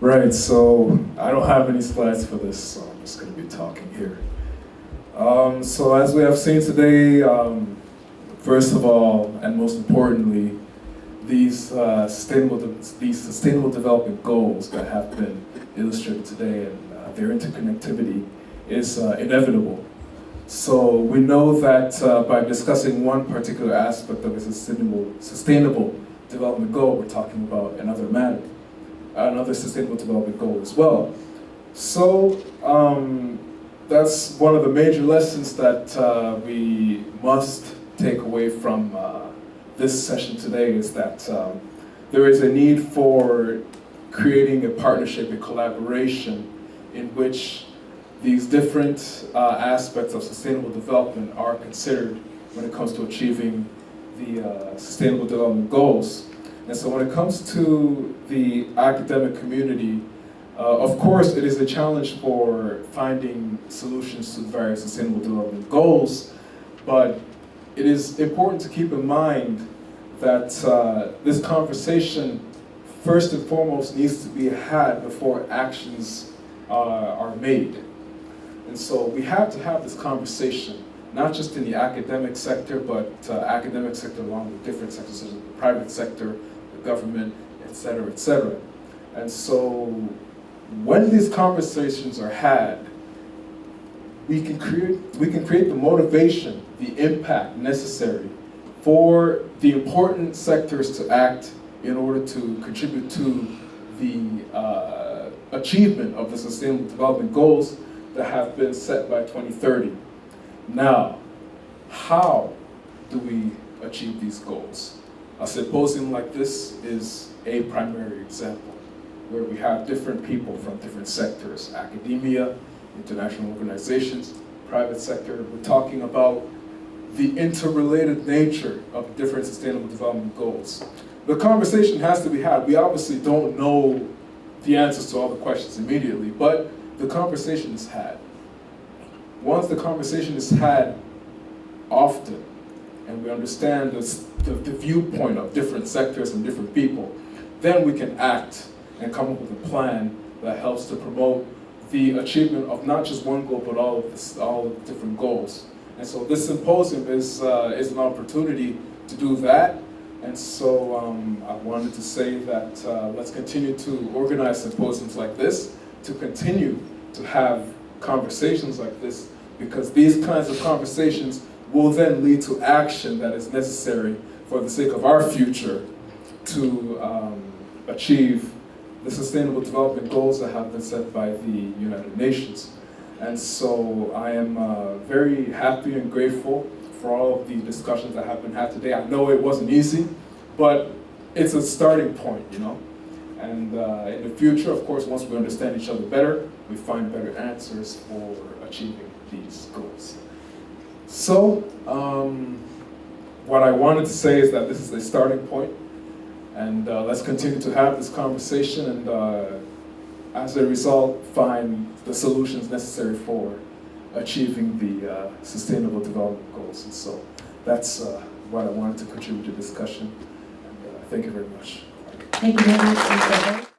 Right, so I don't have any slides for this, so I'm just going to be talking here. So as we have seen today, first of all, and most importantly, these sustainable development goals that have been illustrated today and their interconnectivity is inevitable. So we know that by discussing one particular aspect of a sustainable development goal, we're talking about another sustainable development goal as well. So that's one of the major lessons that we must take away from this session today, is that there is a need for creating a partnership, a collaboration in which these different aspects of sustainable development are considered when it comes to achieving the sustainable development goals. And so when it comes to the academic community, of course it is a challenge for finding solutions to the various sustainable development goals, but it is important to keep in mind that this conversation first and foremost needs to be had before actions are made. And so we have to have this conversation, not just in the academic sector, but academic sector along with different sectors, such as the private sector, the government, et cetera, and so when these conversations are had, we can create the motivation, the impact necessary for the important sectors to act in order to contribute to the achievement of the Sustainable Development Goals that have been set by 2030. Now, how do we achieve these goals? A symposium like this is a primary example, where we have different people from different sectors, academia, international organizations, private sector. We're talking about the interrelated nature of different sustainable development goals. The conversation has to be had. We obviously don't know the answers to all the questions immediately, but the conversation is had. Once the conversation is had often, and we understand the viewpoint of different sectors and different people, then we can act and come up with a plan that helps to promote the achievement of not just one goal, but all of the different goals. And so this symposium is an opportunity to do that. And so I wanted to say that let's continue to organize symposiums like this, to continue to have conversations like this, because these kinds of conversations will then lead to action that is necessary for the sake of our future to achieve the Sustainable Development Goals that have been set by the United Nations. And so I am very happy and grateful for all of the discussions that have been had today. I know it wasn't easy, but it's a starting point, you know? And in the future, of course, once we understand each other better, we find better answers for achieving these goals. So, what I wanted to say is that this is a starting point, and let's continue to have this conversation, and as a result, find the solutions necessary for achieving the Sustainable Development Goals. And so that's what I wanted to contribute to the discussion, and thank you very much. Thank you very much, Mr.